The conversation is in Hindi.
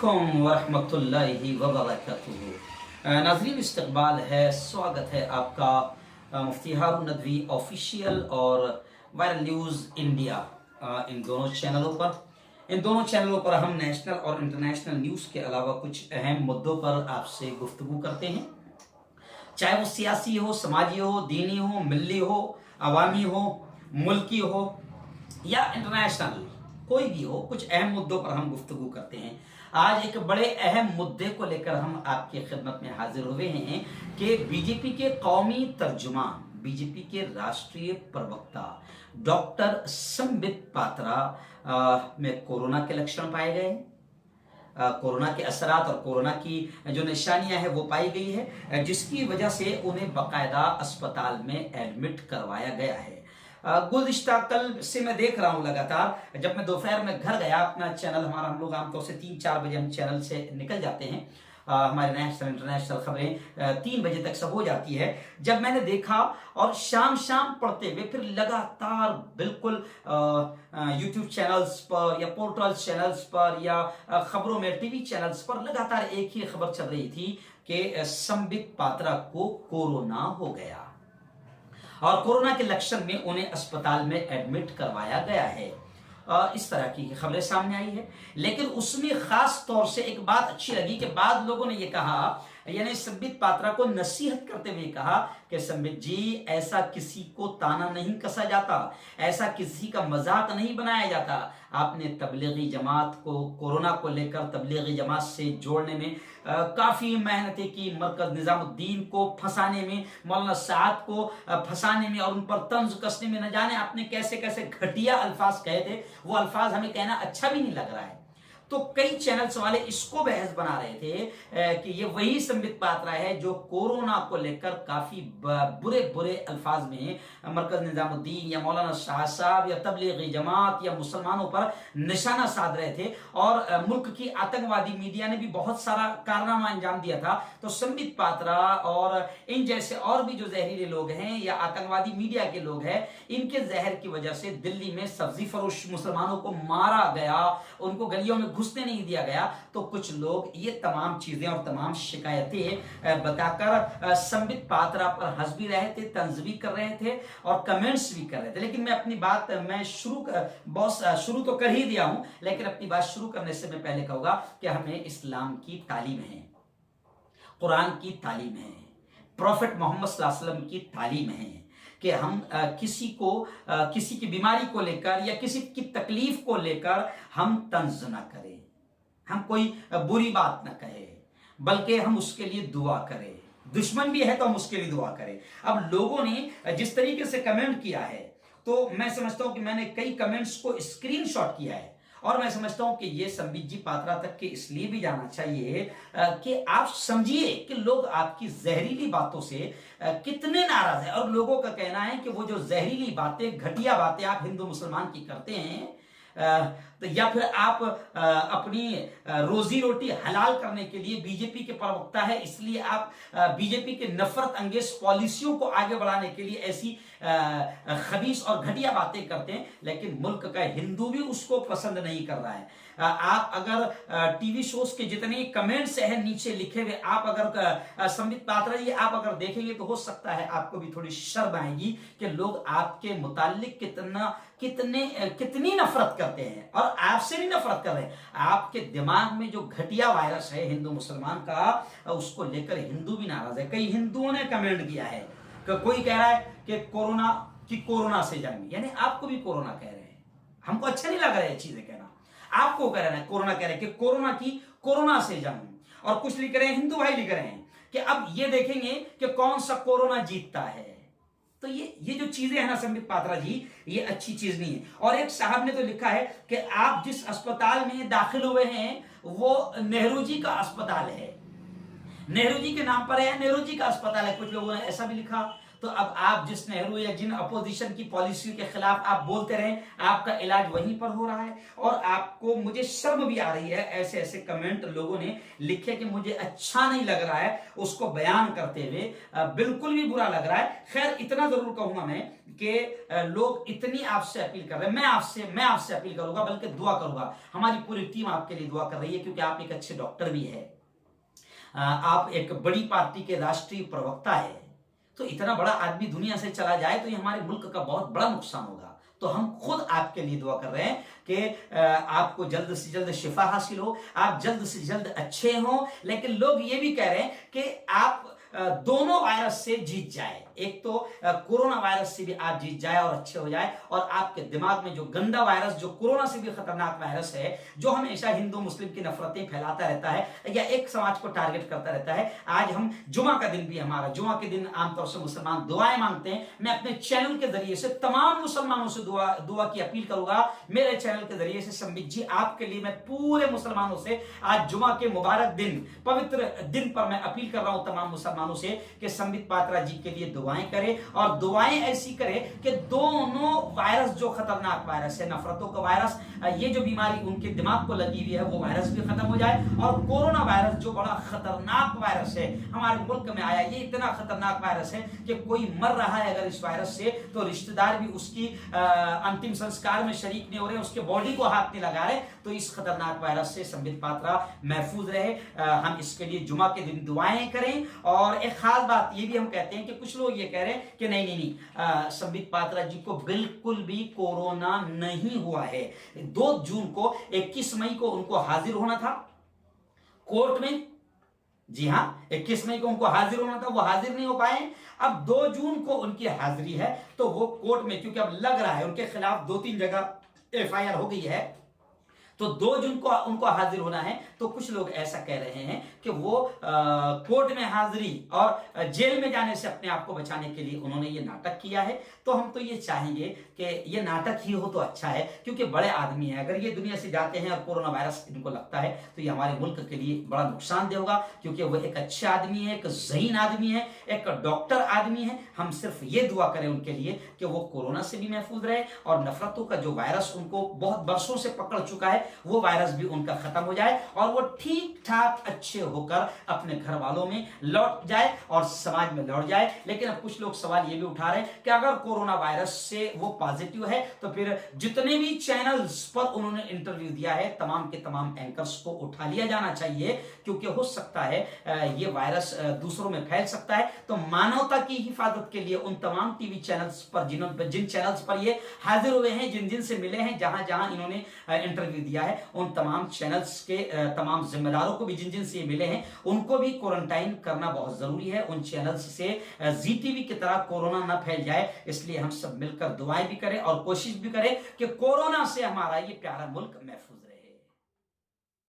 अलैकुम वरहमतुल्लाहि वबरकातुहू। नाज़रीन, इस्तकबाल है, स्वागत है आपका मुफ्ती हारून नदवी ऑफिशियल और वायरल न्यूज़ इंडिया इन दोनों चैनलों पर हम नेशनल और इंटरनेशनल न्यूज़ के अलावा कुछ अहम मुद्दों पर आपसे गुफ्तगू करते हैं, चाहे वो सियासी हो, समाजी हो, दीनी हो, मिल्ली हो, अवामी हो, मुल्की हो या इंटरनेशनल, कोई भी हो, कुछ अहम मुद्दों पर हम गुफ्तगू करते हैं। आज एक बड़े अहम मुद्दे को लेकर हम आपकी खिदमत में हाजिर हुए हैं कि बीजेपी के कौमी तर्जुमान, बीजेपी के राष्ट्रीय प्रवक्ता डॉक्टर संबित पात्रा में कोरोना के लक्षण पाए गए हैं। कोरोना के असरात और कोरोना की जो निशानियां हैं वो पाई गई है, जिसकी वजह से उन्हें बाकायदा अस्पताल में एडमिट करवाया गया है। गुज़िश्ता कल से मैं देख रहा हूं लगातार, जब मैं दोपहर में घर गया, अपना चैनल हमारा, हम लोग आमतौर से 3-4 बजे हम चैनल से निकल जाते हैं, हमारे नेशनल इंटरनेशनल खबरें 3 बजे तक सब हो जाती है। जब मैंने देखा और शाम पढ़ते हुए फिर लगातार बिल्कुल यूट्यूब चैनल्स पर या पोर्टल चैनल्स पर या खबरों में टीवी चैनल्स पर लगातार एक ही खबर चल रही थी कि संबित पात्रा को कोरोना हो गया और कोरोना के लक्षण में उन्हें अस्पताल में एडमिट करवाया गया है। इस तरह की खबरें सामने आई है, लेकिन उसमें खास तौर से एक बात अच्छी लगी कि बाद लोगों ने ये कहा, यानी संबित पात्रा को नसीहत करते हुए कहा कि संबित जी, ऐसा किसी को ताना नहीं कसा जाता, ऐसा किसी का मजाक नहीं बनाया जाता। आपने तबलीगी जमात को कोरोना को लेकर तबलीगी जमात से जोड़ने में काफी मेहनतें की, मरकज निजामुद्दीन को फंसाने में, मौलाना साहब को फंसाने में और उन पर तंज कसने में, न जाने आपने कैसे कैसे घटिया अल्फाज कहे थे। वो अल्फाज हमें कहना अच्छा भी नहीं लग रहा है। तो कई चैनल्स वाले इसको बहस बना रहे थे कि ये वही संबित पात्रा है जो कोरोना को लेकर काफी बुरे अल्फाज में मरकज निजामुद्दीन या मौलाना शाह साहब या तबलीगी जमात या मुसलमानों पर निशाना साध रहे थे, और मुल्क की आतंकवादी मीडिया ने भी बहुत सारा कारनामा अंजाम दिया था। तो संबित पात्रा और इन जैसे और भी जो जहरीले लोग हैं या आतंकवादी मीडिया के लोग हैं, इनके जहर की वजह से दिल्ली में सब्जी फरोश मुसलमानों को मारा गया, उनको गलियों में घुसने नहीं दिया गया। तो कुछ लोग ये तमाम चीजें और तमाम शिकायतें बताकर संबित पात्रा पर हंस भी रहे थे, तंज भी कर रहे थे और कमेंट्स भी कर रहे थे। लेकिन मैं अपनी बात शुरू तो कर ही दिया हूं, लेकिन अपनी बात शुरू करने से मैं पहले कहूंगा कि हमें इस्लाम की तालीम है, कुरान की तालीम है, प्रॉफेट मोहम्मद सल्लल्लाहु अलैहि वसल्लम की तालीम है कि हम किसी की बीमारी को लेकर या किसी की तकलीफ को लेकर हम तंज ना करें, हम कोई बुरी बात ना कहें, बल्कि हम उसके लिए दुआ करें। दुश्मन भी है तो हम उसके लिए दुआ करें। अब लोगों ने जिस तरीके से कमेंट किया है, तो मैं समझता हूं कि मैंने कई कमेंट्स को स्क्रीनशॉट किया है और मैं समझता हूं कि ये संबित जी पात्रा तक के इसलिए भी जाना चाहिए कि आप समझिए कि लोग आपकी जहरीली बातों से कितने नाराज हैं। और लोगों का कहना है कि वो जो जहरीली बातें, घटिया बातें आप हिंदू मुसलमान की करते हैं, तो या फिर आप अपनी रोजी रोटी हलाल करने के लिए बीजेपी के प्रवक्ता है, इसलिए आप बीजेपी के नफरत अंगेज पॉलिसियों को आगे बढ़ाने के लिए ऐसी खबीस और घटिया बातें करते हैं, लेकिन मुल्क का हिंदू भी उसको पसंद नहीं कर रहा है। आप अगर टीवी शोज के जितने कमेंट्स हैं नीचे लिखे हुए, आप अगर संबित पात्रा जी आप अगर देखेंगे तो हो सकता है आपको भी थोड़ी शर्म आएगी कि लोग आपके मुताल्लिक कितनी नफरत करते हैं। और आपसे नहीं नफरत कर रहे हैं, आपके दिमाग में जो घटिया वायरस है हिंदू मुसलमान का, उसको लेकर हिंदू भी नाराज है। कई हिंदुओं ने कमेंट किया है कि कोई कह रहा है कि कोरोना से जंग, यानी आपको भी कोरोना कह रहे हैं। हमको अच्छा नहीं लग रहा है चीजें कहना, आपको कह रहे हैं कोरोना कह रहे हैं कि कोरोना से जंग। और कुछ लिख रहे हैं, हिंदू भाई लिख रहे हैं कि अब ये देखेंगे कि कौन सा कोरोना जीतता है। तो ये जो चीजें हैं ना संबित पात्रा जी, ये अच्छी चीज नहीं है। और एक साहब ने तो लिखा है कि आप जिस अस्पताल में दाखिल हुए हैं वो नेहरू जी का अस्पताल है, नेहरू जी के नाम पर है, नेहरू जी का अस्पताल है। कुछ लोगों ने ऐसा भी लिखा। तो अब आप जिस नेहरू या जिन अपोजिशन की पॉलिसी के खिलाफ आप बोलते रहे, आपका इलाज वहीं पर हो रहा है। और आपको, मुझे शर्म भी आ रही है, ऐसे ऐसे कमेंट लोगों ने लिखे कि मुझे अच्छा नहीं लग रहा है उसको बयान करते हुए, बिल्कुल भी बुरा लग रहा है। खैर इतना जरूर कहूंगा मैं कि लोग इतनी आपसे अपील कर रहे हैं, मैं आपसे अपील करूंगा, बल्कि दुआ करूंगा। हमारी पूरी टीम आपके लिए दुआ कर रही है, क्योंकि आप एक अच्छे डॉक्टर भी है, आप एक बड़ी पार्टी के राष्ट्रीय प्रवक्ता है। तो इतना बड़ा आदमी दुनिया से चला जाए तो ये हमारे मुल्क का बहुत बड़ा नुकसान होगा। तो हम खुद आपके लिए दुआ कर रहे हैं कि आपको जल्द से जल्द शिफा हासिल हो, आप जल्द से जल्द अच्छे हो। लेकिन लोग ये भी कह रहे हैं कि आप दोनों वायरस से जीत जाए, एक तो कोरोना वायरस से भी आप जीत जाए और अच्छे हो जाए, और आपके दिमाग में जो गंदा वायरस, जो कोरोना से भी खतरनाक वायरस है, जो हमेशा हिंदू मुस्लिम की नफरतें फैलाता रहता है या एक समाज को टारगेट करता रहता है। आज हम जुमा का दिन भी, हमारा जुमा के दिन आमतौर से मुसलमान दुआएं मांगते हैं। मैं अपने चैनल के जरिए से तमाम मुसलमानों से दुआ की अपील करूंगा। मेरे चैनल के जरिए से संबित जी, आपके लिए मैं पूरे मुसलमानों से आज जुमा के मुबारक दिन, पवित्र दिन पर मैं अपील कर रहा हूं तमाम मुसलमानों से कि संबित पात्रा जी के लिए दुआएं करें, और दुआएं ऐसी करें कि दोनों वायरस, जो खतरनाक वायरस है, नफरतों का वायरस, ये जो बीमारी उनके दिमाग को लगी हुई है, वो वायरस भी खत्म हो जाए। और कोरोना वायरस जो बड़ा खतरनाक वायरस है हमारे मुल्क में आया, ये इतना खतरनाक वायरस है कि कोई मर रहा है अगर इस वायरस से, तो रिश्तेदार भी उसकी अंतिम संस्कार में शरीक नहीं हो रहे, उसके बॉडी को हाथ नहीं लगा रहे। तो इस खतरनाक वायरस से संबित पात्रा महफूज रहे, हम इसके लिए जुमा के दिन दुआएं करें। और एक खास बात ये भी हम कहते हैं कि कुछ लोग ये कह रहे हैं कि नहीं, संबित पात्रा जी को बिल्कुल भी कोरोना नहीं हुआ है। 2 जून को, 21 मई को उनको हाजिर होना था कोर्ट में। जी हां, 21 मई को उनको हाजिर होना था, वो हाजिर नहीं हो पाए। अब 2 जून को उनकी हाजिरी है, तो वो कोर्ट में, क्योंकि अब लग रहा है उनके खिलाफ 2-3 जगह FIR हो गई है, तो 2 जून को उनको हाजिर होना है। तो कुछ लोग ऐसा कह रहे हैं कि वो कोर्ट में हाजिरी और जेल में जाने से अपने आप को बचाने के लिए उन्होंने ये नाटक किया है। तो हम तो ये चाहेंगे कि ये नाटक ही हो तो अच्छा है, क्योंकि बड़े आदमी हैं। अगर ये दुनिया से जाते हैं और कोरोना वायरस इनको लगता है तो ये हमारे मुल्क के लिए बड़ा नुकसानदेह होगा, क्योंकि वो एक अच्छे आदमी है, एक ज़हीन आदमी है, एक डॉक्टर आदमी है। हम सिर्फ ये दुआ करें उनके लिए कि वो कोरोना से भी महफूज रहे, और नफरतों का जो वायरस उनको बहुत बरसों से पकड़ चुका है, वो वायरस भी उनका खत्म हो जाए, और वो ठीक ठाक अच्छे होकर अपने घर वालों में लौट जाए और समाज में लौट जाए। लेकिन अब कुछ लोग सवाल ये भी उठा रहे हैं कि अगर कोरोना वायरस से वो पॉजिटिव है, तो फिर जितने भी चैनल्स पर उन्होंने इंटरव्यू दिया है, तमाम के तमाम एंकर्स को उठा लिया जाना चाहिए, क्योंकि हो सकता है ये वायरस दूसरों में फैल सकता है। तो मानवता की हिफाजत के लिए उन तमाम टीवी चैनल्स पर, जिन चैनल्स पर ये हाजिर हुए हैं, जिन जिन से मिले हैं, जहां जहां इन्होंने इंटरव्यू दिया है, उन तमाम चैनल्स के तमाम जिम्मेदारों को भी, जिन जिन से ये मिले हैं, उनको भी क्वारंटाइन करना बहुत जरूरी है। उन चैनल्स से ZTV की तरह कोरोना ना फैल जाए, इसलिए हम सब मिलकर दुआएं भी करें और कोशिश भी करें कि कोरोना से हमारा ये प्यारा मुल्क महफूज रहे।